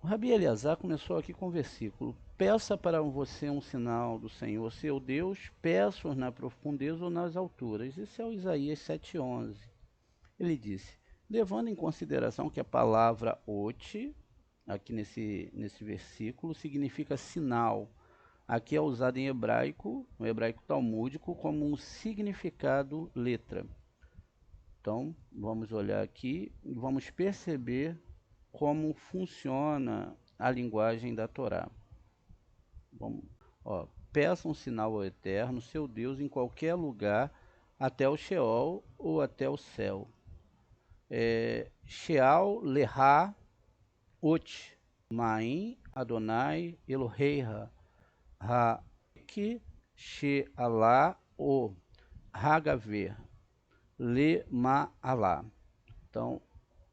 O Rabi Eleazar começou aqui com o versículo: Peça para você um sinal do Senhor, seu Deus, peço na profundeza ou nas alturas. Isso é o Isaías 7,11. Ele disse, levando em consideração que a palavra ot, aqui nesse versículo, significa sinal. Aqui é usada em hebraico, no hebraico talmúdico, como um significado letra. Então, vamos olhar aqui e vamos perceber como funciona a linguagem da Torá. Vamos, ó, peça um sinal ao Eterno, seu Deus, em qualquer lugar, até o Sheol ou até o céu. Sheal, Lehá, Ot, Maim, Adonai, Eloheiha, Ha-Ki, She-Alá, O, Hagaver, Le-Ma-Alá. Então,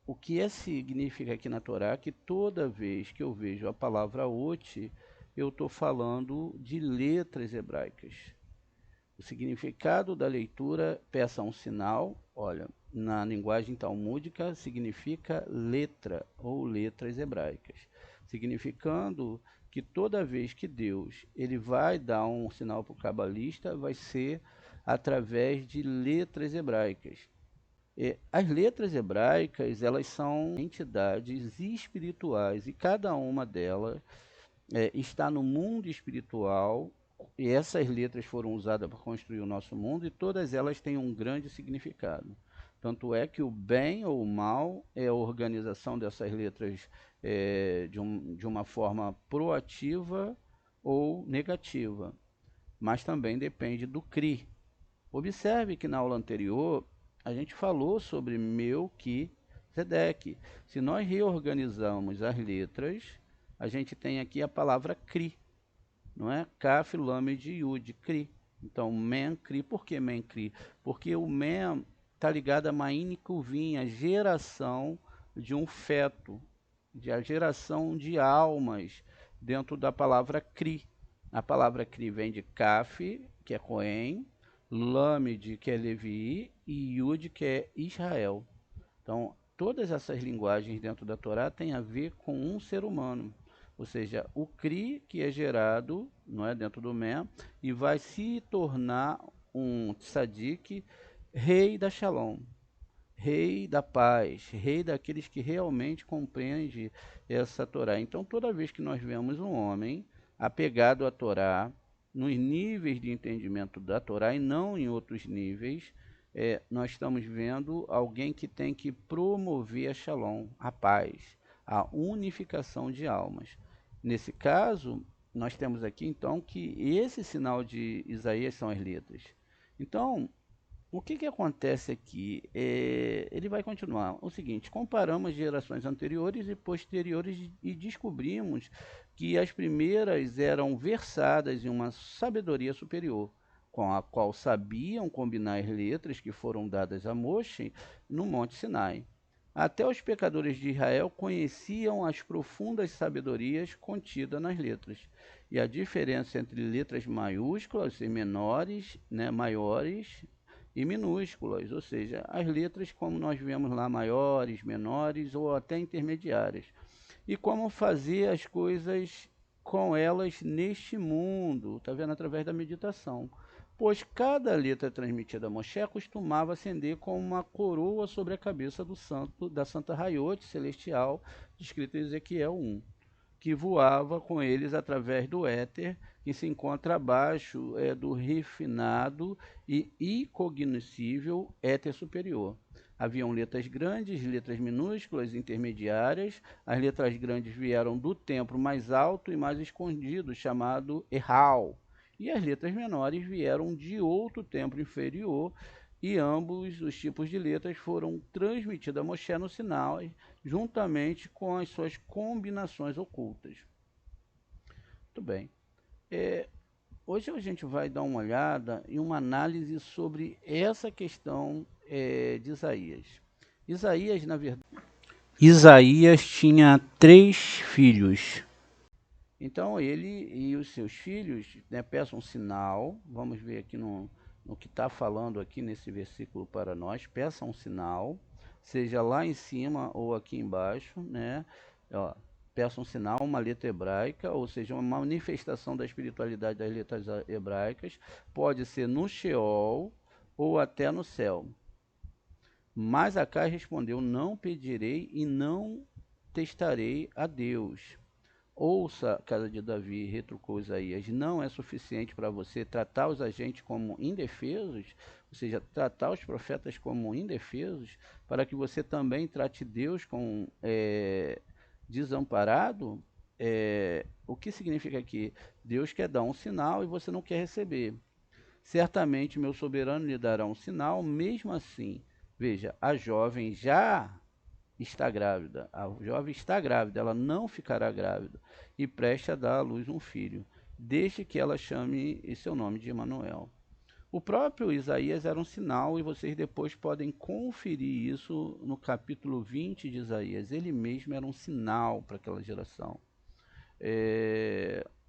o que significa aqui na Torá? Que toda vez que eu vejo a palavra Ot, eu estou falando de letras hebraicas. O significado da leitura, peça um sinal, olha, na linguagem talmúdica significa letra ou letras hebraicas, significando que toda vez que Deus ele vai dar um sinal para o cabalista, vai ser através de letras hebraicas. As letras hebraicas, elas são entidades espirituais e cada uma delas está no mundo espiritual, e essas letras foram usadas para construir o nosso mundo e todas elas têm um grande significado. Tanto é que o bem ou o mal é a organização dessas letras de uma forma proativa ou negativa, mas também depende do CRI. Observe que na aula anterior a gente falou sobre Melquisedeque. Se nós reorganizamos as letras, a gente tem aqui a palavra CRI, não é? Kaf, Lamed, Yud, CRI. Então, Men, CRI. Por que Men, CRI? Porque o Men está ligado a Maine Kuvim, a geração de um feto, a geração de almas dentro da palavra CRI. A palavra CRI vem de Kaf, que é Cohen, Lamed, que é Levi, e Yud, que é Israel. Então, todas essas linguagens dentro da Torá têm a ver com um ser humano. Ou seja, o Cri, que é gerado, não é, dentro do Mem, e vai se tornar um tzadik, rei da Shalom, rei da paz, rei daqueles que realmente compreendem essa Torá. Então, toda vez que nós vemos um homem apegado à Torá, nos níveis de entendimento da Torá e não em outros níveis, nós estamos vendo alguém que tem que promover a Shalom, a paz, a unificação de almas. Nesse caso, nós temos aqui então que esse sinal de Isaías são as letras. Então, o que acontece aqui? Ele vai continuar. O seguinte, comparamos gerações anteriores e posteriores e descobrimos que as primeiras eram versadas em uma sabedoria superior, com a qual sabiam combinar as letras que foram dadas a Moshe no Monte Sinai. Até os pecadores de Israel conheciam as profundas sabedorias contidas nas letras. E a diferença entre letras maiúsculas e menores, né, maiores e minúsculas, ou seja, as letras como nós vemos lá, maiores, menores ou até intermediárias. E como fazer as coisas com elas neste mundo, está vendo, através da meditação. Pois cada letra transmitida a Moshe costumava ascender como uma coroa sobre a cabeça do santo, da Santa Raiote celestial, descrito em Ezequiel 1, que voava com eles através do éter, que se encontra abaixo do refinado e incognoscível éter superior. Haviam letras grandes, letras minúsculas, intermediárias. As letras grandes vieram do templo mais alto e mais escondido, chamado Erral, e as letras menores vieram de outro templo inferior, e ambos os tipos de letras foram transmitidos a Moshe no Sinai, juntamente com as suas combinações ocultas. Muito bem. Hoje a gente vai dar uma olhada em uma análise sobre essa questão de Isaías. Isaías, na verdade, Isaías tinha 3 filhos. Então ele e os seus filhos, né, peçam um sinal. Vamos ver aqui no que está falando aqui nesse versículo para nós. Peça um sinal, seja lá em cima ou aqui embaixo, né? Ó, peça um sinal, uma letra hebraica, ou seja, uma manifestação da espiritualidade das letras hebraicas. Pode ser no Sheol ou até no céu. Mas Acais respondeu: não pedirei e não testarei a Deus. Ouça, casa de Davi, retrucou Isaías, não é suficiente para você tratar os agentes como indefesos, ou seja, tratar os profetas como indefesos, para que você também trate Deus como desamparado? O que significa que Deus quer dar um sinal e você não quer receber. Certamente meu soberano lhe dará um sinal, mesmo assim. Veja, a jovem já está grávida. A jovem está grávida, ela não ficará grávida e preste a dar à luz um filho, desde que ela chame seu nome de Emanuel. O próprio Isaías era um sinal e vocês depois podem conferir isso no capítulo 20 de Isaías. Ele mesmo era um sinal para aquela geração.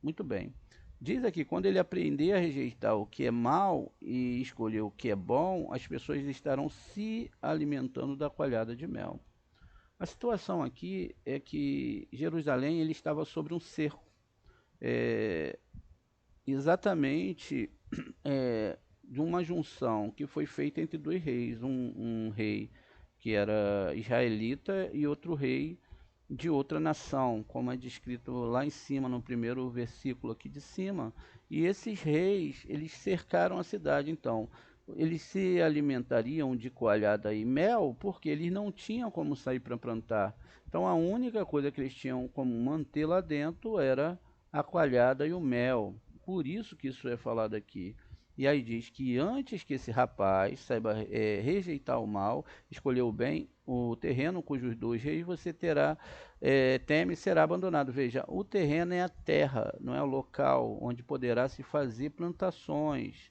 Muito bem. Diz aqui, quando ele aprender a rejeitar o que é mal e escolher o que é bom, as pessoas estarão se alimentando da coalhada de mel. A situação aqui é que Jerusalém ele estava sobre um cerco, exatamente de uma junção que foi feita entre dois reis, um rei que era israelita e outro rei de outra nação, como é descrito lá em cima, no primeiro versículo aqui de cima. E esses reis, eles cercaram a cidade, então eles se alimentariam de coalhada e mel, porque eles não tinham como sair para plantar. Então a única coisa que eles tinham como manter lá dentro era a coalhada e o mel. Por isso que isso é falado aqui. E aí diz que antes que esse rapaz saiba rejeitar o mal, escolher o bem, o terreno cujos 2 reis você terá, teme será abandonado. Veja, o terreno é a terra, não é o local onde poderá se fazer plantações.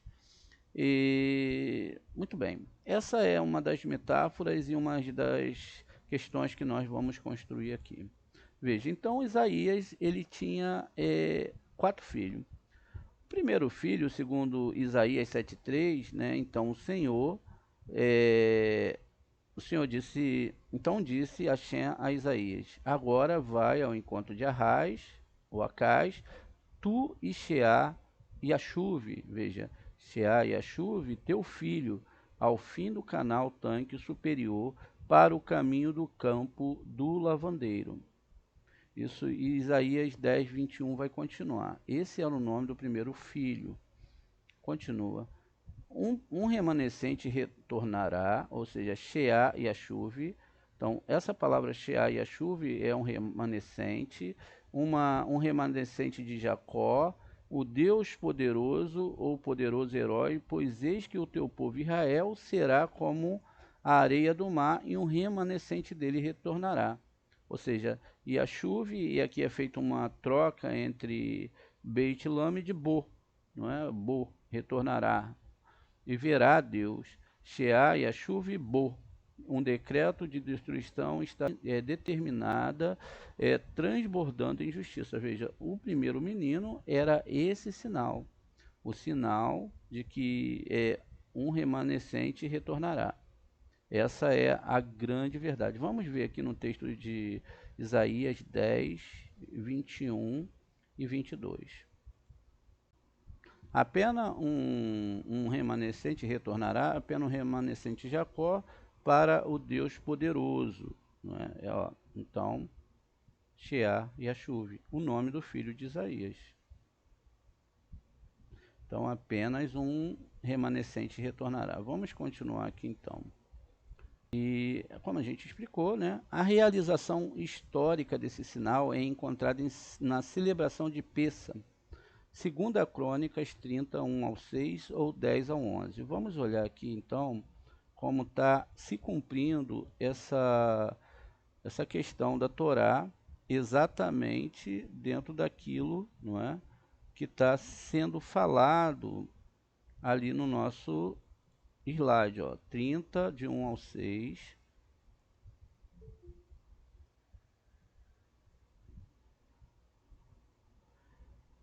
Muito bem, essa é uma das metáforas e uma das questões que nós vamos construir aqui. Veja, então Isaías ele tinha 4 filhos. O primeiro filho, segundo Isaías 7,3, né? Então o Senhor disse, então disse Hashem a Isaías: agora vai ao encontro de Arrás, ou Acais, tu e Sheá e Achuve, veja, Sheá e Achuve, teu filho, ao fim do canal tanque superior, para o caminho do campo do lavandeiro. Isso, e Isaías 10, 21 vai continuar. Esse era o nome do primeiro filho. Continua. Um remanescente retornará, ou seja, Sheá e Achuve. Então, essa palavra Sheá e Achuve é um remanescente, um remanescente de Jacó, o Deus poderoso ou poderoso herói, pois eis que o teu povo Israel será como a areia do mar e um remanescente dele retornará. Ou seja, Yashuv, e aqui é feita uma troca entre Beit Lam e de Bo, não é? Bo retornará e verá Deus. Sheá, Yashuv e Bo. Um decreto de destruição está determinada, transbordando em justiça. Veja, o primeiro menino era esse sinal, o sinal de que um remanescente retornará. Essa é a grande verdade. Vamos ver aqui no texto de Isaías 10, 21 e 22. Apenas um remanescente retornará, apenas um remanescente de Jacó para o Deus poderoso. Não é? Então, Sheá e Achuve, o nome do filho de Isaías. Então apenas um remanescente retornará. Vamos continuar aqui então. E como a gente explicou, né, a realização histórica desse sinal é encontrada na celebração de Pêssah, segundo a Crônicas 30, 1 ao 6 ou 10 ao 11. Vamos olhar aqui então como está se cumprindo essa questão da Torá exatamente dentro daquilo, não é, que está sendo falado ali no nosso slide, ó, 30, de 1 ao 6.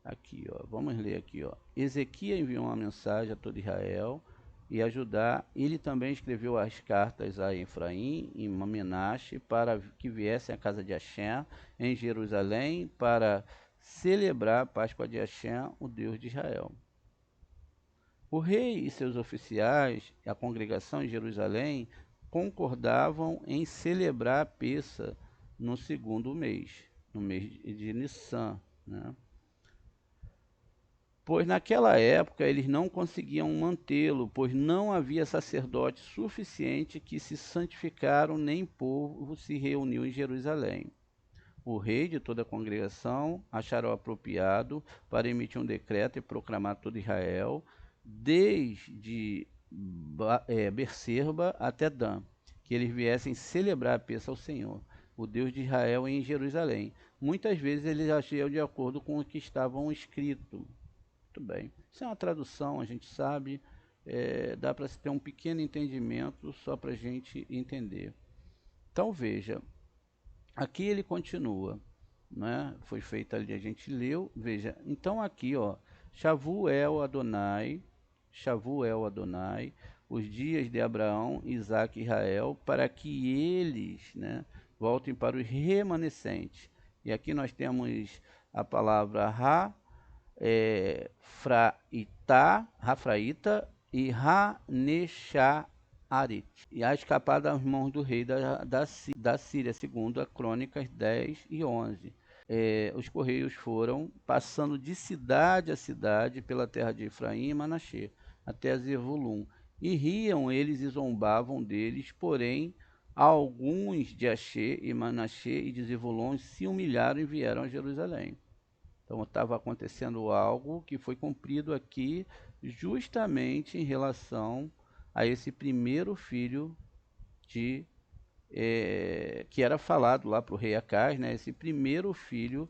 Aqui, ó, vamos ler aqui, ó. Ezequias enviou uma mensagem a todo Israel e a Judá. Ele também escreveu as cartas a Efraim e Manassés para que viessem à casa de Hashem em Jerusalém para celebrar a Páscoa de Hashem, o Deus de Israel. O rei e seus oficiais, a congregação em Jerusalém, concordavam em celebrar a Pêssah no segundo mês, no mês de Nissan, né? Pois naquela época eles não conseguiam mantê-lo, pois não havia sacerdote suficiente que se santificaram, nem povo se reuniu em Jerusalém. O rei de toda a congregação acharam apropriado para emitir um decreto e proclamar a todo Israel, desde Berseba até Dan, que eles viessem celebrar a Pêssah ao Senhor, o Deus de Israel, em Jerusalém. Muitas vezes eles agiam de acordo com o que estavam escrito. Muito bem. Isso é uma tradução, a gente sabe, dá para se ter um pequeno entendimento só para a gente entender. Então veja, aqui ele continua, né? Foi feito ali, a gente leu, veja, então aqui, ó, Shavuel Adonai, os dias de Abraão, Isaque e Israel, para que eles, né, voltem para os remanescentes. E aqui nós temos a palavra Rafraíta e Hanesharit, e a escapar das mãos do rei da Síria, segundo a Crônicas 10 e 11. Os correios foram passando de cidade a cidade pela terra de Efraim e Manassés, até Zebulun, e riam eles e zombavam deles, porém alguns de Asher e Manassés e de Zebulun se humilharam e vieram a Jerusalém. Então estava acontecendo algo que foi cumprido aqui justamente em relação a esse primeiro filho que era falado lá para o rei Acaz, né? Esse primeiro filho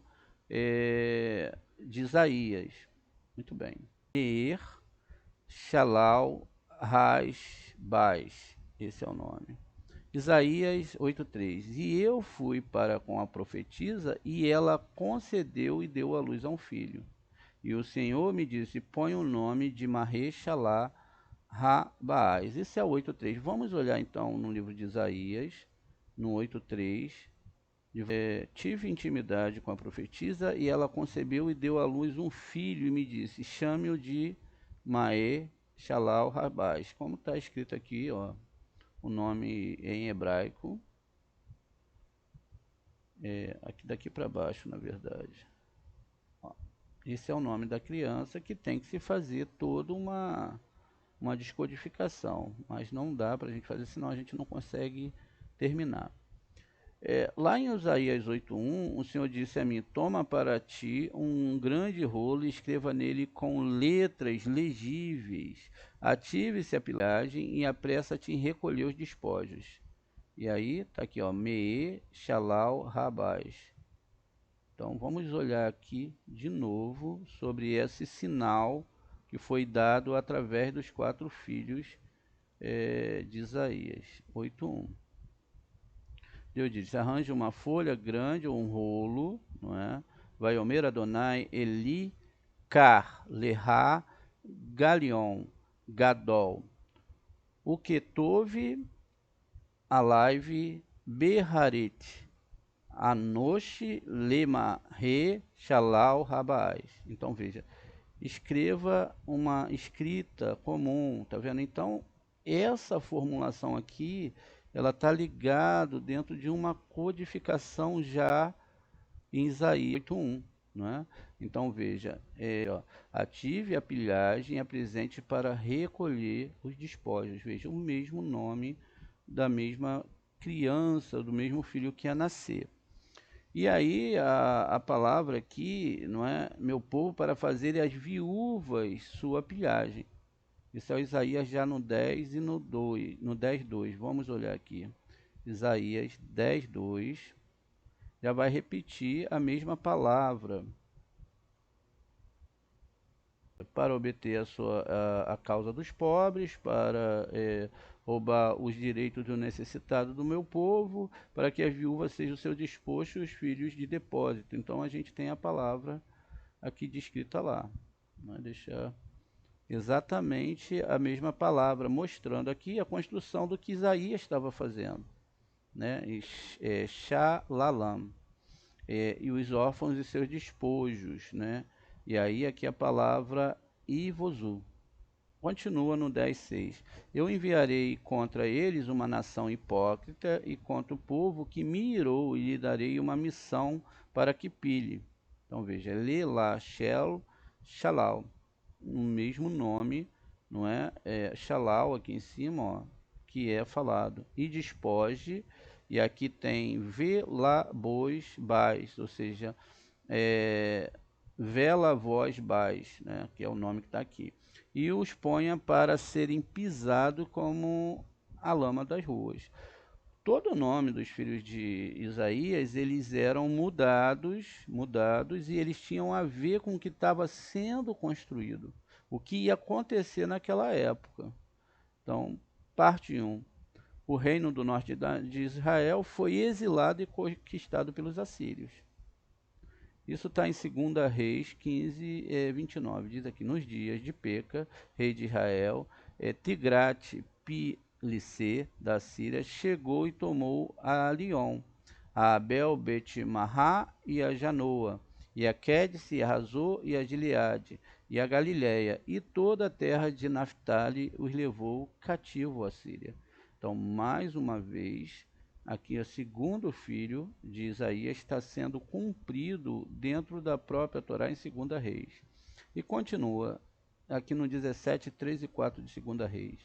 de Isaías. Muito bem. Meir, Shalal, Baz, esse é o nome. Isaías 8:3. E eu fui para com a profetisa, e ela concedeu e deu à luz a um filho. E o Senhor me disse: põe o nome de Maher-Shalal Baaz. Esse é o 8:3. Vamos olhar então no livro de Isaías, no 8:3. Tive intimidade com a profetisa, e ela concebeu e deu à luz um filho, e me disse: chame-o de Maher-Shalal Baaz. Como está escrito aqui, ó, o nome em hebraico, aqui daqui para baixo, na verdade. Ó, esse é o nome da criança, que tem que se fazer toda uma descodificação, mas não dá para a gente fazer, senão a gente não consegue terminar. Lá em Isaías 8:1, o Senhor disse a mim: toma para ti um grande rolo e escreva nele com letras legíveis. Ative-se a pilhagem e apressa-te em recolher os despojos. E aí, está aqui, ó, Shalal Rabaz. Então, vamos olhar aqui de novo sobre esse sinal que foi dado através dos 4 filhos de Isaías 8:1. Deus disse: arranje uma folha grande ou um rolo, não é? Vai Omer Adonai Eli Kar Leha Galion Gadol o Ketove Alaive Beharit Anoshi Lema Re Shalal Rabais. Então veja, escreva uma escrita comum, tá vendo? Então essa formulação aqui, ela está ligado dentro de uma codificação já em Isaías 8:1, não é? Então veja, ó, ative a pilhagem e apresente para recolher os despojos. Veja, o mesmo nome da mesma criança, do mesmo filho que ia nascer. E aí a palavra aqui, não é? Meu povo para fazer as viúvas sua pilhagem. Isso é Isaías já no 10 e no 2, no 10:2. Vamos olhar aqui. Isaías 10:2 já vai repetir a mesma palavra para obter a causa dos pobres, para roubar os direitos do necessitado do meu povo, para que as viúvas sejam o seu despojo e os filhos de depósito. Então a gente tem a palavra aqui descrita lá. Vai deixar exatamente a mesma palavra, mostrando aqui a construção do que Isaías estava fazendo, né? Shalalam, e os órfãos e seus despojos, né? E aí aqui a palavra Ivozu. Continua no 10:6. Eu enviarei contra eles uma nação hipócrita e contra o povo que me irou, e lhe darei uma missão para que pilhe. Então veja, Lelá, Shel, Shalal, o mesmo nome, não é? Shalal aqui em cima, ó, que é falado. E despoje, e aqui tem Velabos Bais, ou seja, é, vela voz bais, né, que é o nome que está aqui, e os ponha para serem pisados como a lama das ruas. Todo o nome dos filhos de Isaías, eles eram mudados, e eles tinham a ver com o que estava sendo construído, o que ia acontecer naquela época. Então, parte 1. O reino do norte de Israel foi exilado e conquistado pelos assírios. Isso está em 2 Reis 15, 29. Diz aqui, nos dias de Peca, rei de Israel, Tigrat-Pileser, da Síria, chegou e tomou a Lion, a Abel, Bet-Mahá e a Janoa, e a Quedes, e a Razor, e a Gileade, e a Galiléia, e toda a terra de Naphtali os levou cativo à Síria. Então, mais uma vez, aqui o segundo filho de Isaías está sendo cumprido dentro da própria Torá em 2 Reis. E continua aqui no 17, 3 e 4 de 2 Reis.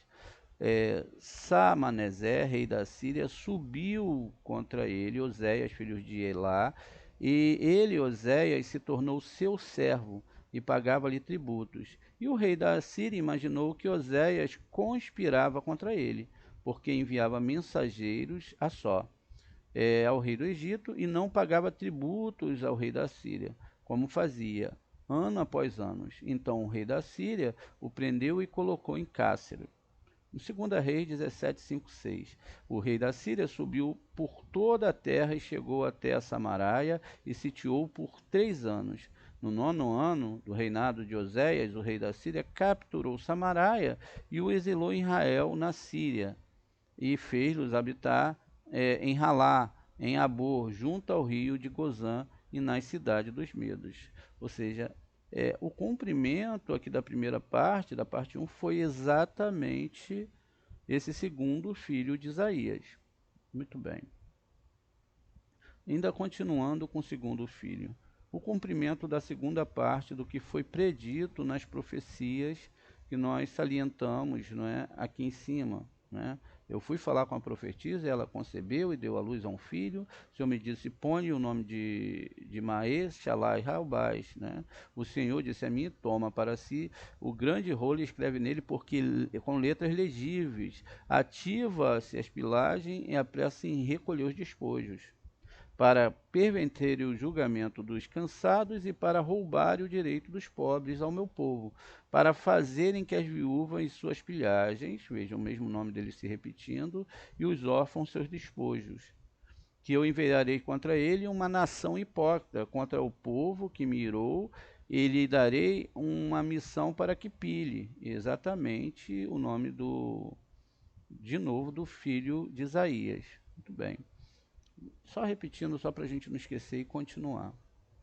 Samaneser, rei da Síria, subiu contra ele, Oséias, filho de Elá, e ele, Oséias, se tornou seu servo e pagava-lhe tributos. E o rei da Síria imaginou que Oséias conspirava contra ele, porque enviava mensageiros ao rei do Egito e não pagava tributos ao rei da Síria, como fazia ano após ano. Então o rei da Síria o prendeu e colocou em cárcere. No 2 Reis 17, 5, 6. O rei da Síria subiu por toda a terra e chegou até a Samaraia e sitiou por 3 anos. No 9º ano do reinado de Oséias, o rei da Síria capturou Samaraia e o exilou em Israel, na Síria, e fez-los habitar em Halá, em Abor, junto ao rio de Gozã e nas cidades dos Medos. Ou seja, o cumprimento aqui da primeira parte, da parte 1, foi exatamente esse segundo filho de Isaías. Muito bem. Ainda continuando com o segundo filho, o cumprimento da segunda parte do que foi predito nas profecias que nós salientamos, não é, aqui em cima, né? Eu fui falar com a profetisa, ela concebeu e deu à luz a um filho. O Senhor me disse, põe o nome de Maes, Shalai, Raubais, né? O Senhor disse a mim, toma para si o grande rolo e escreve nele, porque com letras legíveis, ativa-se a pilhagem e apressa em recolher os despojos, para perverter o julgamento dos cansados e para roubar o direito dos pobres ao meu povo, para fazerem que as viúvas suas pilhagens, vejam o mesmo nome dele se repetindo, e os órfãos seus despojos, que eu enviarei contra ele uma nação hipócrita, contra o povo que me irou, e lhe darei uma missão para que pilhe. Exatamente o nome de novo, do filho de Isaías. Muito bem. Só repetindo, só para a gente não esquecer e continuar.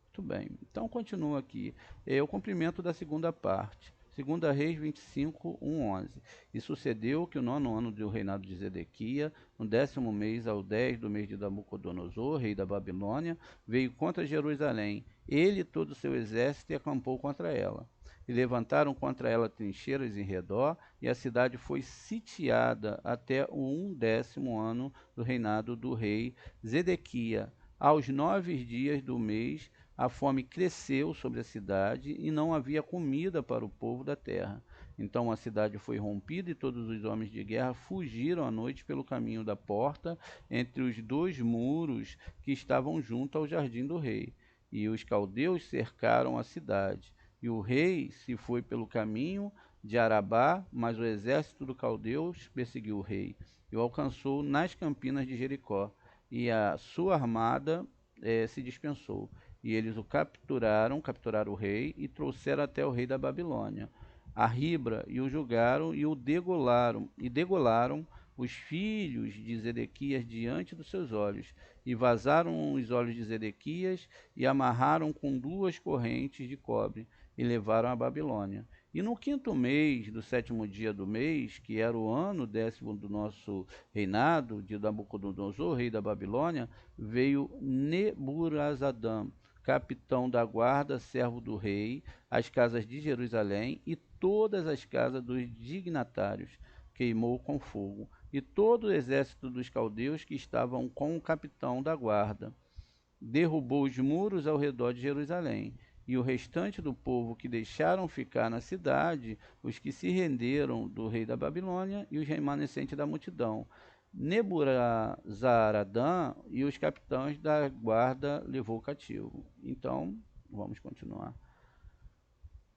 Muito bem. Então, continua aqui. O cumprimento da segunda parte. Segunda Reis 25, 11. E sucedeu que o 9º ano do reinado de Zedequia, no 10º mês, ao 10 do mês de Nabucodonosor, rei da Babilônia, veio contra Jerusalém, ele e todo o seu exército, e acampou contra ela. E levantaram contra ela trincheiras em redor, e a cidade foi sitiada até o 10º ano do reinado do rei Zedequia. Aos 9 dias do mês, a fome cresceu sobre a cidade e não havia comida para o povo da terra. Então a cidade foi rompida e todos os homens de guerra fugiram à noite pelo caminho da porta, entre os 2 muros que estavam junto ao jardim do rei. E os caldeus cercaram a cidade. E o rei se foi pelo caminho de Arabá, mas o exército dos caldeus perseguiu o rei e o alcançou nas campinas de Jericó. E a sua armada se dispensou. E eles o capturaram o rei e trouxeram até o rei da Babilônia, a Ribla, e o julgaram e o degolaram os filhos de Zedequias diante dos seus olhos, e vazaram os olhos de Zedequias e amarraram com 2 correntes de cobre e levaram à Babilônia. E no 5º mês do 7º dia do mês, que era o ano 10º do nosso reinado, de Nabucodonosor, rei da Babilônia, veio Neburazadã, capitão da guarda, servo do rei, às casas de Jerusalém, e todas as casas dos dignatários queimou com fogo, e todo o exército dos caldeus que estavam com o capitão da guarda. Derrubou os muros ao redor de Jerusalém, e o restante do povo que deixaram ficar na cidade, os que se renderam do rei da Babilônia e os remanescentes da multidão. Nebuzaradã e os capitães da guarda levou cativo. Então, vamos continuar.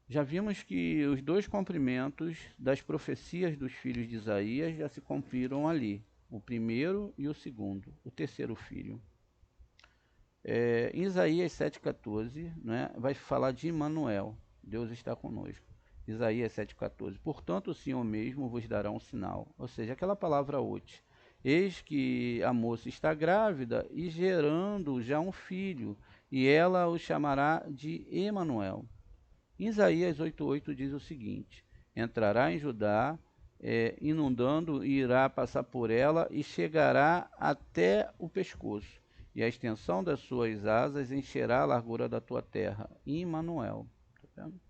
Já vimos que os 2 cumprimentos das profecias dos filhos de Isaías já se cumpriram ali, o primeiro e o segundo, o terceiro filho. Em Isaías 7,14, né, vai falar de Immanuel, Deus está conosco. Isaías 7,14. Portanto, o Senhor mesmo vos dará um sinal. Ou seja, aquela palavra ot. Eis que a moça está grávida e gerando já um filho, e ela o chamará de Emanuel. Isaías 8,8 diz o seguinte: entrará em Judá, inundando, e irá passar por ela, e chegará até o pescoço, e a extensão das suas asas encherá a largura da tua terra. Immanuel. Tá vendo?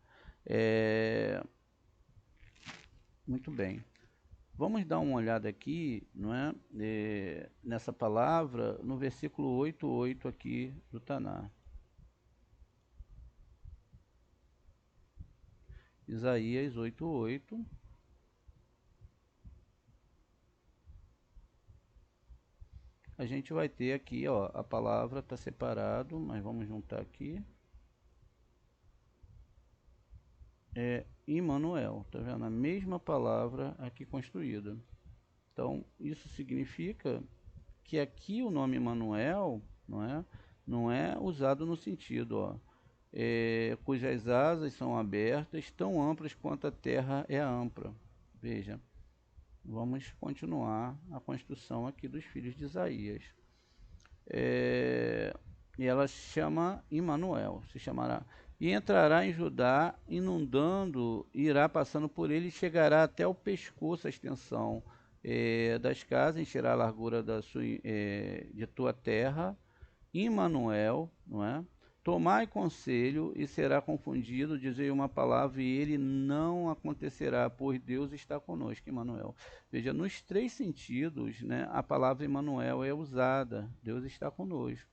Muito bem. Vamos dar uma olhada aqui, não é? Nessa palavra, no versículo 8,8 aqui do Taná. Isaías 8,8. A gente vai ter aqui, ó, a palavra está separado, mas vamos juntar aqui. Immanuel, tá vendo? A mesma palavra aqui construída. Então, isso significa que aqui o nome Immanuel, não é usado no sentido, ó, cujas asas são abertas, tão amplas quanto a terra é ampla. Veja, vamos continuar a construção aqui dos filhos de Isaías. E ela chama Immanuel, se chamará. E entrará em Judá, inundando, irá passando por ele, e chegará até o pescoço a extensão das casas, encherá a largura de tua terra. Immanuel, não é? Tomai conselho e será confundido, dizei uma palavra e ele não acontecerá, pois Deus está conosco. Immanuel. Veja, nos 3 sentidos, né, a palavra Immanuel é usada, Deus está conosco,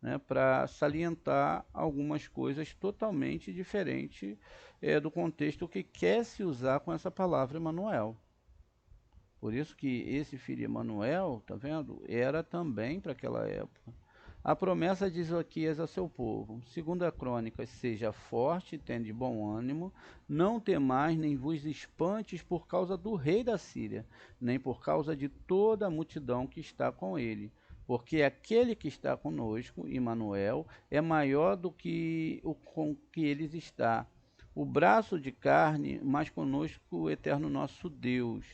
né, para salientar algumas coisas totalmente diferentes do contexto que quer se usar com essa palavra Immanuel. Por isso que esse filho Emanuel, tá vendo, era também para aquela época. A promessa de Isaquias a seu povo. Segunda Crônicas, seja forte, tende bom ânimo, não temais nem vos espantes por causa do rei da Síria, nem por causa de toda a multidão que está com ele. Porque aquele que está conosco, Emanuel, é maior do que o com que eles está. O braço de carne, mas conosco o eterno nosso Deus.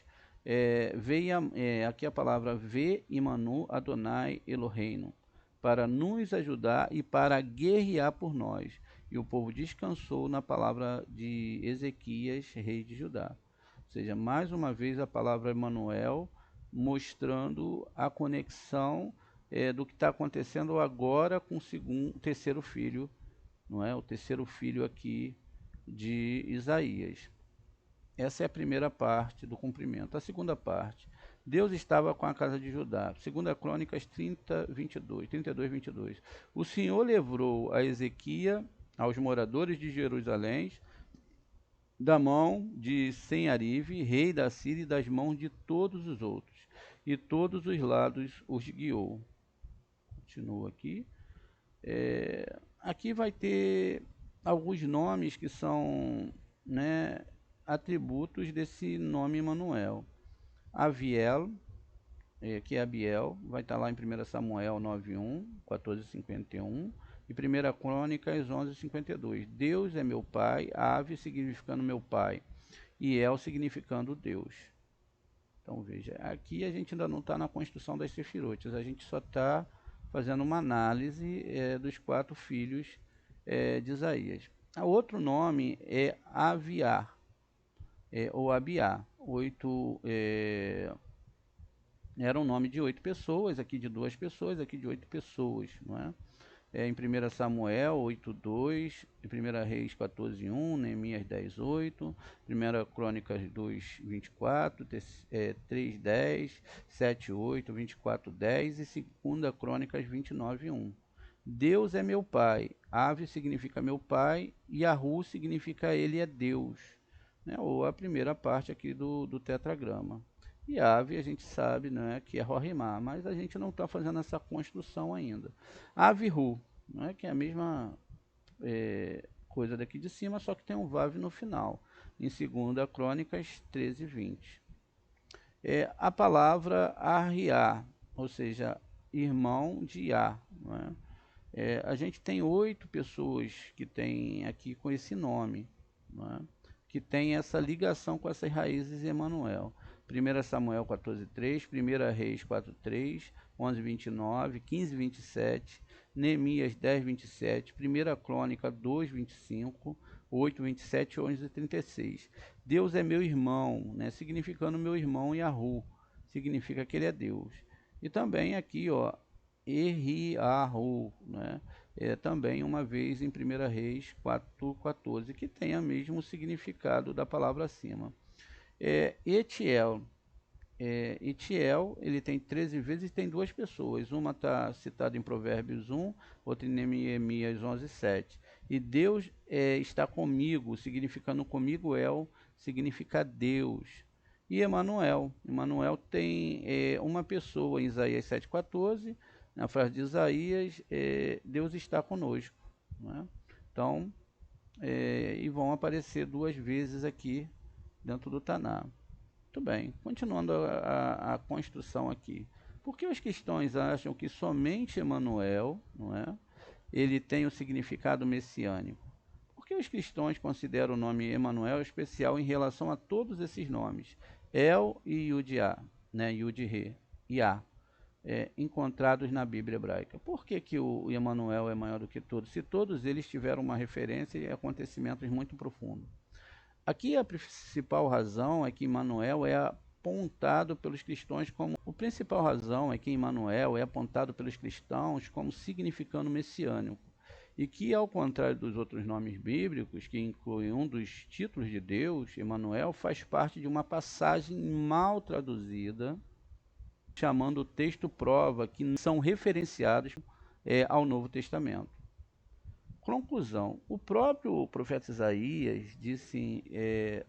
Aqui a palavra Ve Imanu Adonai Eloheinu, para nos ajudar e para guerrear por nós. e o povo descansou na palavra de Ezequias, rei de Judá. Ou seja, mais uma vez a palavra Emanuel, mostrando a conexão do que está acontecendo agora com o terceiro filho, não é? O terceiro filho aqui de Isaías. Essa é a primeira parte do cumprimento. A segunda parte, Deus estava com a casa de Judá. 2 Crônicas 32, 22. O Senhor livrou a Ezequias, aos moradores de Jerusalém, da mão de Senharive, rei da Síria, e das mãos de todos os outros, e todos os lados os guiou. Continua aqui. Aqui vai ter alguns nomes que são, né, atributos desse nome Emanuel. Aviel, que é Abiel, vai estar lá em 1 Samuel 9:1, 14:51 e 1 Crônicas 11:52. Deus é meu pai, Ave significando meu pai e El significando Deus. Então veja, aqui a gente ainda não está na construção das sefirotes, a gente só está fazendo uma análise dos 4 filhos de Isaías. O outro nome é Aviar, ou Abiá. Era um nome de 8 pessoas, aqui de 2 pessoas, aqui de 8 pessoas, não é? Em 1 Samuel 8:2, em 1 Reis 14:1, Neemias 10:8, 1 Crônicas 2:24, 3:10, 7:8, 24:10 e 2 Crônicas 29:1. Deus é meu pai, Ave significa meu pai, e Yahu significa ele é Deus, né? Ou a primeira parte aqui do tetragrama. E ave a gente sabe, né, que é Rorimá, mas a gente não está fazendo essa construção ainda. Avihu, né, que é a mesma coisa daqui de cima, só que tem um Vav no final, em 2 Crônicas 13:20. A palavra Arriá, ou seja, irmão de Iá. Né? A gente tem 8 pessoas que tem aqui com esse nome, né? Que tem essa ligação com essas raízes de Emanuel. 1 Samuel 14:3, 1 Reis 4:3, 11:29, 15:27, Neemias 10:27, 1 Crônica 2:25, 8:27 e 11:36. Deus é meu irmão, né? Significando meu irmão Yahu, significa que ele é Deus. E também aqui, ó, Eriahu, né? Também uma vez em 1 Reis 4:14, que tem o mesmo significado da palavra acima. Etiel. Etiel, ele tem 13 vezes e tem 2 pessoas. Uma está citada em Provérbios 1, outra em Neemias 11:7. E Deus está comigo, significando comigo significa Deus. E Emanuel. Emanuel tem uma pessoa em Isaías 7:14. Na frase de Isaías, Deus está conosco. Né? Então, e vão aparecer 2 vezes aqui dentro do Taná. Muito bem, continuando a construção aqui. Por que os cristãos acham que somente Emanuel, não é, ele tem o significado messiânico? Por que os cristãos consideram o nome Emanuel especial em relação a todos esses nomes? El e Yudiá, né, Yud-Re, Iá, encontrados na Bíblia hebraica. Por que o Emanuel é maior do que todos? Se todos eles tiveram uma referência e acontecimentos muito profundos. Aqui a principal razão é que Emanuel é apontado pelos cristãos como significando messiânico. E que, ao contrário dos outros nomes bíblicos, que incluem um dos títulos de Deus, Emanuel faz parte de uma passagem mal traduzida, chamando o texto prova que são referenciados ao Novo Testamento. Conclusão, o próprio profeta Isaías disse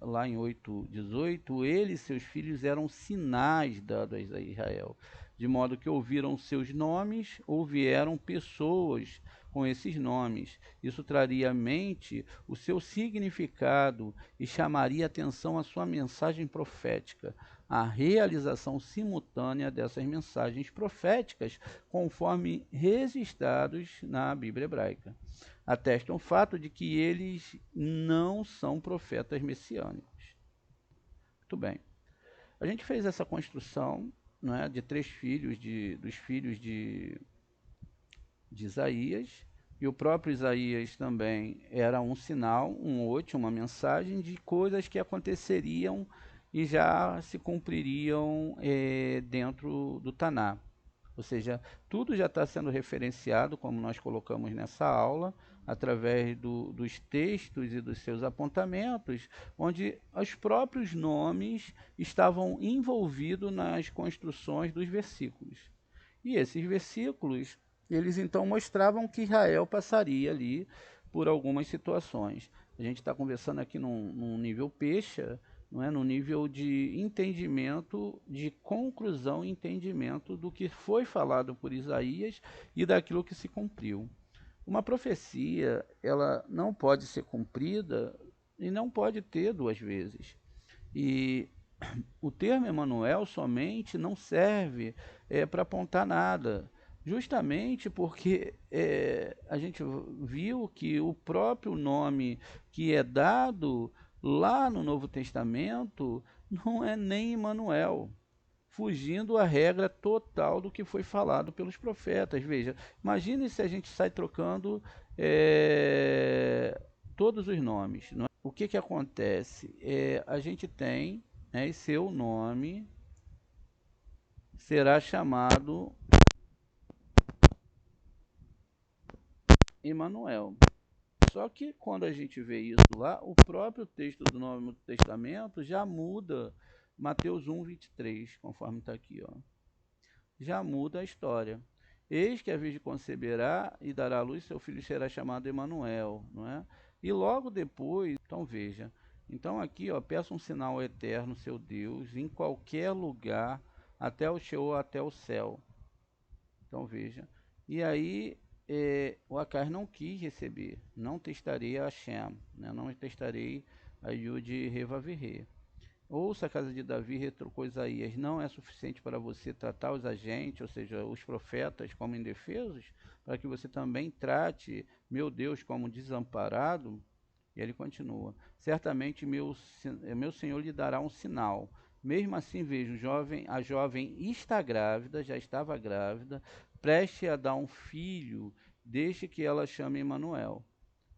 lá em 8:18, ele e seus filhos eram sinais dados a Israel, de modo que ouviram seus nomes ou vieram pessoas com esses nomes. Isso traria à mente o seu significado e chamaria atenção à sua mensagem profética, a realização simultânea dessas mensagens proféticas, conforme registrados na Bíblia hebraica. Atestam o fato de que eles não são profetas messiânicos. Muito bem. A gente fez essa construção, não é, de 3 filhos, dos filhos de Isaías, E o próprio Isaías também era um sinal, um ot, uma mensagem de coisas que aconteceriam e já se cumpririam dentro do Taná. Ou seja, tudo já está sendo referenciado, como nós colocamos nessa aula, através dos textos e dos seus apontamentos, onde os próprios nomes estavam envolvidos nas construções dos versículos. E esses versículos, eles então mostravam que Israel passaria ali por algumas situações. A gente está conversando aqui num nível peixa, não é? No nível de entendimento, de conclusão e entendimento do que foi falado por Isaías e daquilo que se cumpriu. Uma profecia, ela não pode ser cumprida e não pode ter duas vezes. E o termo Emanuel somente não serve para apontar nada, justamente porque a gente viu que o próprio nome que é dado lá no Novo Testamento não é nem Emanuel, fugindo à regra total do que foi falado pelos profetas. Veja, imagine se a gente sai trocando todos os nomes. Não é? O que acontece? A gente tem, né, e seu nome será chamado Emanuel. Só que quando a gente vê isso lá, o próprio texto do Novo Testamento já muda. Mateus 1, 23, conforme está aqui, ó. Já muda a história. Eis que a Virgem conceberá e dará à luz, seu filho será chamado Emanuel, não é? E logo depois, então veja, então aqui, ó, peça um sinal ao eterno, seu Deus, em qualquer lugar, até o Sheol, até o céu. Então veja. E aí o Acais não quis receber. Não testarei a Hashem, né? Não testarei a Yud Revavirê. Ouça a casa de Davi, retrucou Isaías, não é suficiente para você tratar os agentes, ou seja, os profetas, como indefesos, para que você também trate meu Deus como desamparado? E ele continua, certamente meu Senhor lhe dará um sinal. Mesmo assim, vejo, a jovem está grávida, já estava grávida, preste a dar um filho, deixe que ela chame Emanuel.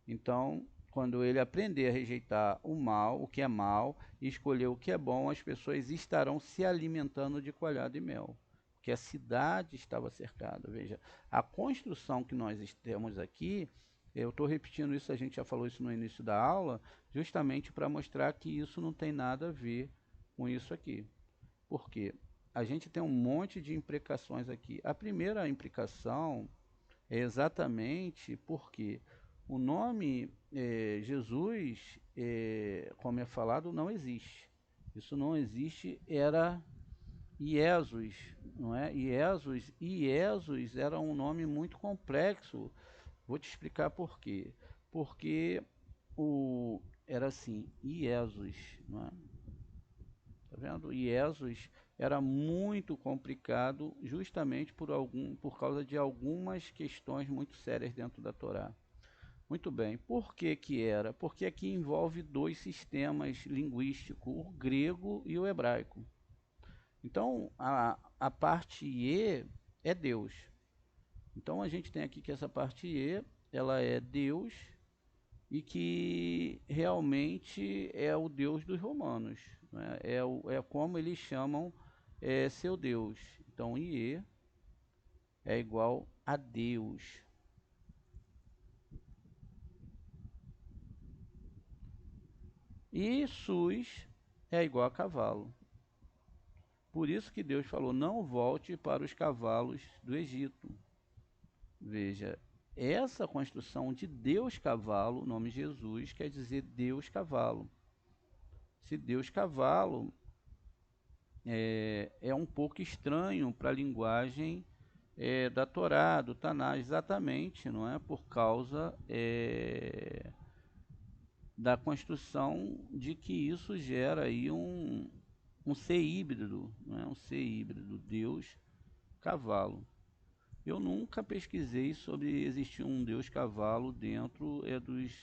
Então, quando ele aprender a rejeitar o mal, o que é mal, e escolher o que é bom, as pessoas estarão se alimentando de coalhada e mel. Porque a cidade estava cercada. Veja, a construção que nós temos aqui, eu estou repetindo isso, a gente já falou isso no início da aula, justamente para mostrar que isso não tem nada a ver com isso aqui. Por quê? A gente tem um monte de imprecações aqui. A primeira implicação é exatamente porque o nome Jesus, como é falado, não existe. Isso não existe, era Iesus, não é? Iesus era um nome muito complexo. Vou te explicar por quê. Porque era assim, Iesus, não é? Tá vendo? Iesus era muito complicado justamente por causa de algumas questões muito sérias dentro da Torá. Muito bem. Por que que era? Porque aqui envolve dois sistemas linguísticos, o grego e o hebraico. Então, a parte E é Deus. Então, a gente tem aqui que essa parte E, ela é Deus e que realmente é o Deus dos romanos. Né? É como eles chamam seu Deus. Então, IE é igual a Deus. E SUS é igual a cavalo. Por isso que Deus falou, não volte para os cavalos do Egito. Veja, essa construção de Deus cavalo, o nome Jesus, quer dizer Deus cavalo. Se Deus cavalo é um pouco estranho para a linguagem da Torá, do Taná, exatamente, não é? Por causa da construção de que isso gera aí um ser híbrido, não é? Um ser híbrido, Deus cavalo. Eu nunca pesquisei sobre existir um deus cavalo dentro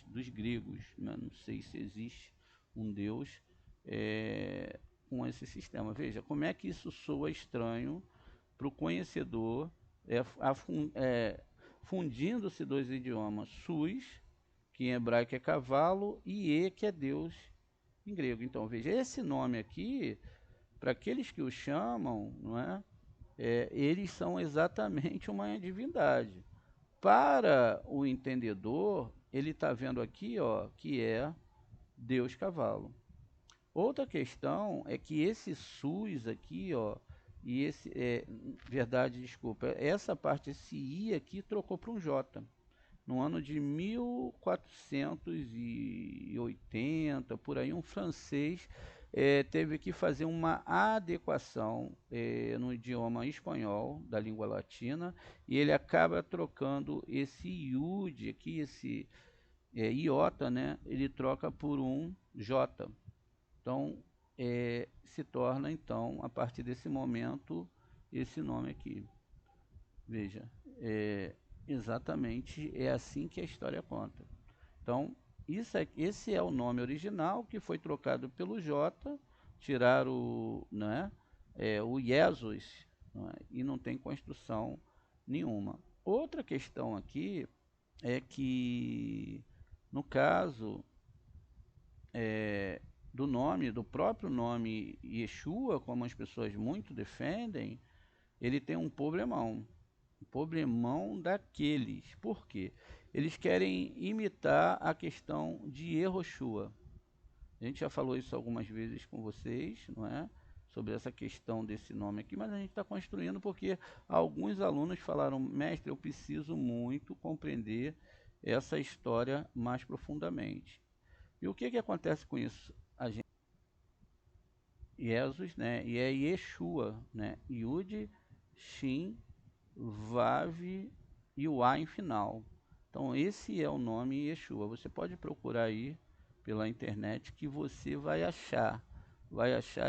dos gregos, né? Não sei se existe um deus com esse sistema. Veja, como é que isso soa estranho para o conhecedor fundindo-se dois idiomas, sus, que em hebraico é cavalo, e que é Deus em grego. Então, veja, esse nome aqui, para aqueles que o chamam, não é? Eles são exatamente uma divindade. Para o entendedor, ele está vendo aqui, ó, que é Deus cavalo. Outra questão é que esse SUS aqui, ó, e esse, verdade, desculpa, essa parte, esse I aqui trocou para um J. No ano de 1480, por aí, um francês teve que fazer uma adequação no idioma espanhol, da língua latina, e ele acaba trocando esse iud aqui, esse iota, né? Ele troca por um J. Então, se torna, então, a partir desse momento, esse nome aqui. Veja, exatamente é assim que a história conta. Então, esse é o nome original que foi trocado pelo J, tiraram né, o Jesus, não é? E não tem construção nenhuma. Outra questão aqui é que, no caso do nome, do próprio nome Yeshua, como as pessoas muito defendem, ele tem um problemão daqueles. Por quê? Eles querem imitar a questão de Yehoshua. A gente já falou isso algumas vezes com vocês, não é? Sobre essa questão desse nome aqui, mas a gente está construindo porque alguns alunos falaram, mestre, eu preciso muito compreender essa história mais profundamente. E o que que acontece com isso? A gente Jesus, né? E é Yeshua, né? Yud, Shin, Vav e o A em final. Então esse é o nome Yeshua. Você pode procurar aí pela internet que você vai achar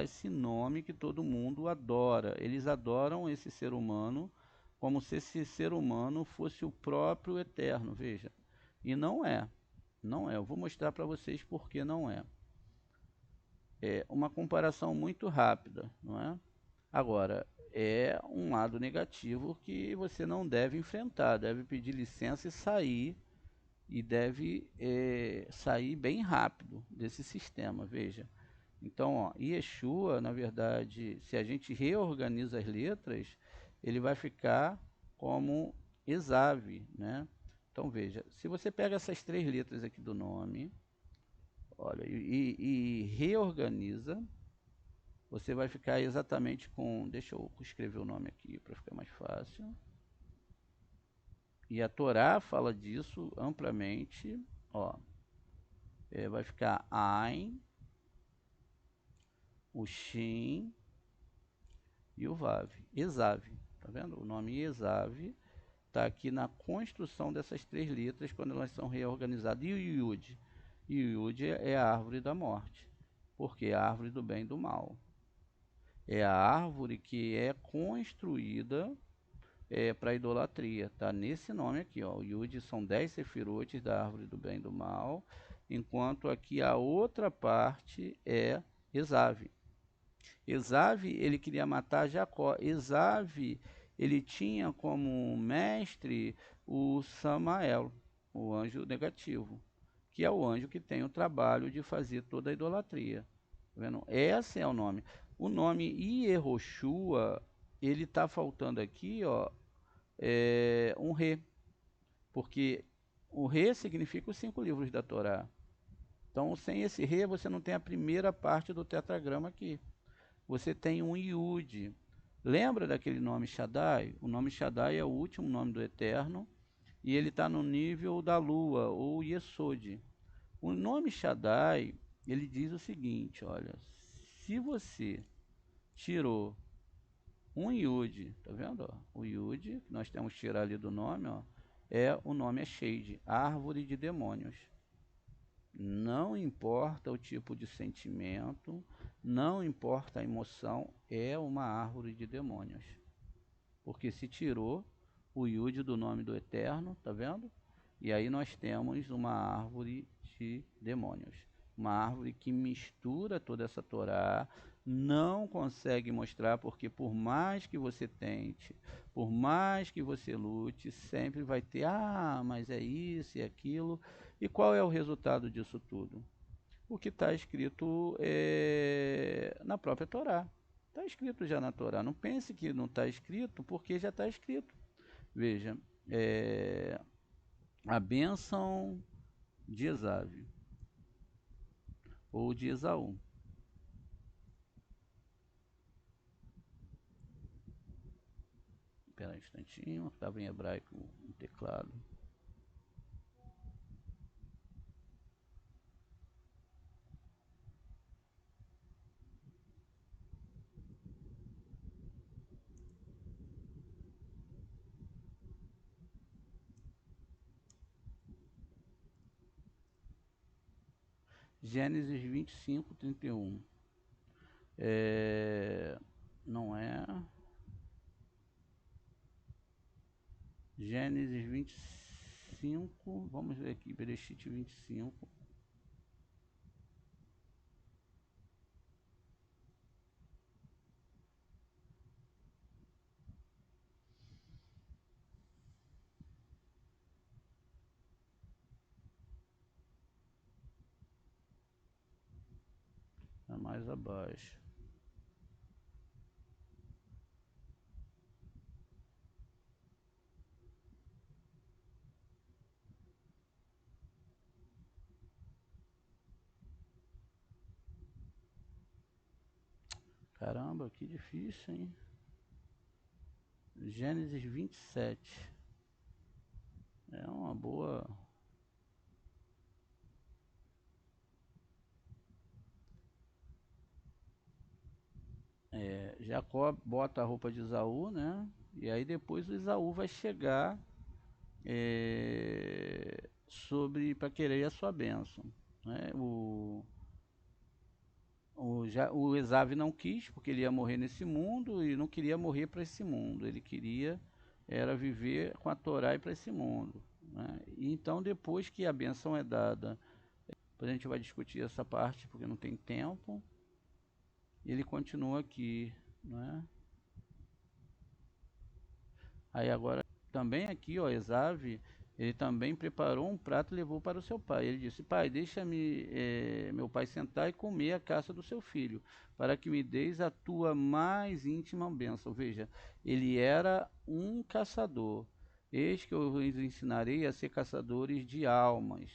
esse nome que todo mundo adora. Eles adoram esse ser humano como se esse ser humano fosse o próprio Eterno, veja. E não é, não é. Eu vou mostrar para vocês por que não é. É uma comparação muito rápida, não é? Agora, é um lado negativo que você não deve enfrentar, deve pedir licença e sair, e deve sair bem rápido desse sistema, veja. Então, ó, Yeshua, na verdade, se a gente reorganiza as letras, ele vai ficar como Esav, né? Então, veja, se você pega essas três letras aqui do nome, olha, e reorganiza, você vai ficar exatamente com... Deixa eu escrever o nome aqui para ficar mais fácil. E a Torá fala disso amplamente. Ó, vai ficar Ain, o Shin e o Vav. Esav. Tá vendo? O nome Esav está aqui na construção dessas três letras quando elas são reorganizadas. E o Yud? E o Yud é a árvore da morte. Porque é a árvore do bem e do mal. É a árvore que é construída para idolatria. Tá nesse nome aqui, ó. O Yud são 10 sefirotes da árvore do bem e do mal, enquanto aqui a outra parte é Esav. Esav, ele queria matar Jacó. Esav, ele tinha como mestre o Samael, o anjo negativo, que é o anjo que tem o trabalho de fazer toda a idolatria. Tá vendo? Esse é o nome. O nome Yehoshua, ele está faltando aqui, ó, um re, porque o re significa os 5 livros da Torá. Então, sem esse re, você não tem a primeira parte do tetragrama aqui. Você tem um Yud. Lembra daquele nome Shaddai? O nome Shaddai é o último nome do Eterno e ele está no nível da Lua, ou Yesod. O nome Shaddai, ele diz o seguinte, olha, se você tirou um Yud, tá vendo? Ó? O Yud, que nós temos que tirar ali do nome, ó, o nome é Shade, árvore de demônios. Não importa o tipo de sentimento, não importa a emoção, é uma árvore de demônios. Porque se tirou o Yud do nome do Eterno, tá vendo? E aí nós temos uma árvore de demônios. Uma árvore que mistura toda essa Torá, não consegue mostrar, porque por mais que você tente, por mais que você lute, sempre vai ter, mas é isso e aquilo. E qual é o resultado disso tudo? O que está escrito na própria Torá. Está escrito já na Torá. Não pense que não está escrito, porque já está escrito. Veja, é, a bênção de Esaú ou de Esaú. Espera um instantinho, estava em hebraico no teclado. Gênesis 25, 31. Não é. Gênesis 25. Vamos ver aqui. Bereshit 25. É mais abaixo. Caramba, que difícil, hein? Gênesis 27. É uma boa. Jacó bota a roupa de Esaú, né? E aí depois o Esaú vai chegar sobre para querer a sua bênção, né? O Esaú não quis, porque ele ia morrer nesse mundo e não queria morrer para esse mundo. Ele queria era viver com a Torá e para esse mundo, né? E então depois que a bênção é dada, depois a gente vai discutir essa parte porque não tem tempo. Ele continua aqui, né? Aí agora, também aqui, ó, Esave, ele também preparou um prato e levou para o seu pai. Ele disse: Pai, deixa-me, meu pai, sentar e comer a caça do seu filho, para que me deis a tua mais íntima bênção. Veja, ele era um caçador. Eis que eu os ensinarei a ser caçadores de almas.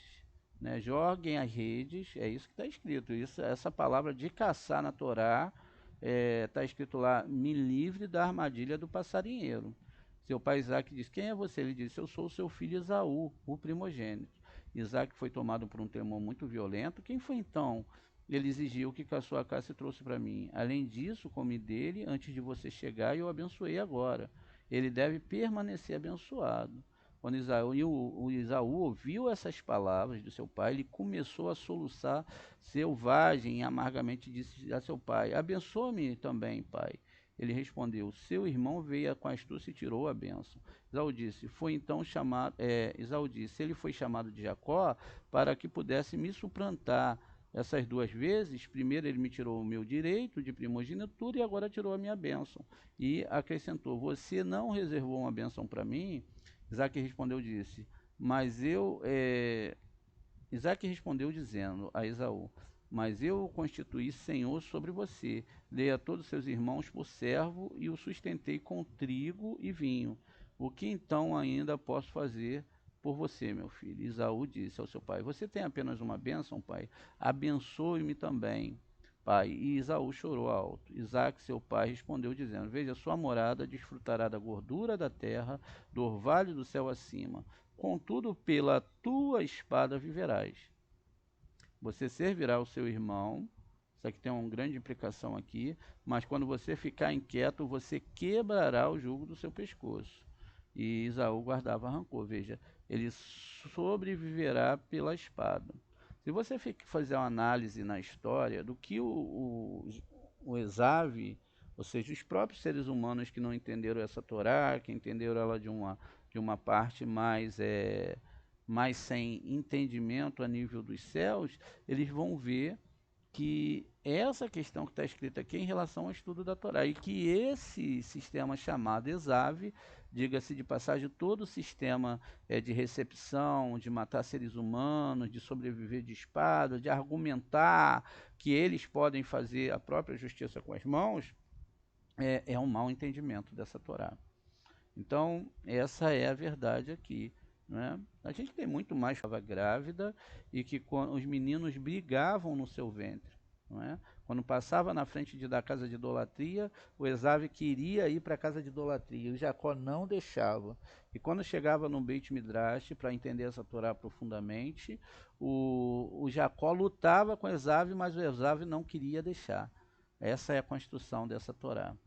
Né? Joguem as redes, é isso que está escrito. Isso, essa palavra de caçar na Torá está escrito lá: me livre da armadilha do passarinheiro. Seu pai Isaac disse: Quem é você? Ele disse: Eu sou o seu filho Esaú, o primogênito. Isaac foi tomado por um temor muito violento. Quem foi então? Ele exigiu que caçou a caça e trouxe para mim. Além disso, comi dele antes de você chegar e eu abençoei agora. Ele deve permanecer abençoado. Quando o Esaú ouviu essas palavras do seu pai, ele começou a soluçar selvagem e amargamente disse a seu pai: Abençoa-me também, pai. Ele respondeu: Seu irmão veio com astúcia e tirou a bênção. Esaú disse: Foi então chamado. Esaú disse: Ele foi chamado de Jacó para que pudesse me suplantar. Essas duas vezes, primeiro ele me tirou o meu direito de primogenitura e agora tirou a minha bênção. E acrescentou: Você não reservou uma bênção para mim? Isaac respondeu, disse: Mas eu. Isaac respondeu dizendo a Esaú: Mas eu o constituí senhor sobre você, dei a todos seus irmãos por servo e o sustentei com trigo e vinho. O que então ainda posso fazer por você, meu filho? Esaú disse ao seu pai: Você tem apenas uma bênção, pai? Abençoe-me também, pai. E Esaú chorou alto. Isaac, seu pai, respondeu dizendo: Veja, sua morada desfrutará da gordura da terra, do orvalho do céu acima. Contudo, pela tua espada viverás. Você servirá o seu irmão. Isso aqui tem uma grande implicação aqui. Mas quando você ficar inquieto, você quebrará o jugo do seu pescoço. E Esaú guardava rancor. Veja, ele sobreviverá pela espada. Se você fazer uma análise na história do que o Esave, ou seja, os próprios seres humanos que não entenderam essa Torá, que entenderam ela de uma parte mais sem entendimento a nível dos céus, eles vão ver que essa questão que está escrita aqui é em relação ao estudo da Torá, e que esse sistema chamado Esav, diga-se de passagem, todo o sistema de recepção, de matar seres humanos, de sobreviver de espada, de argumentar que eles podem fazer a própria justiça com as mãos, é um mau entendimento dessa Torá. Então, essa é a verdade aqui. Né? A gente tem muito mais que estava grávida e que os meninos brigavam no seu ventre. Não é? Quando passava na frente da casa de idolatria, o Esav queria ir para a casa de idolatria, e o Jacó não deixava. E quando chegava no Beit Midrash, para entender essa Torá profundamente, o Jacó lutava com o Esav, mas o Esav não queria deixar. Essa é a construção dessa Torá.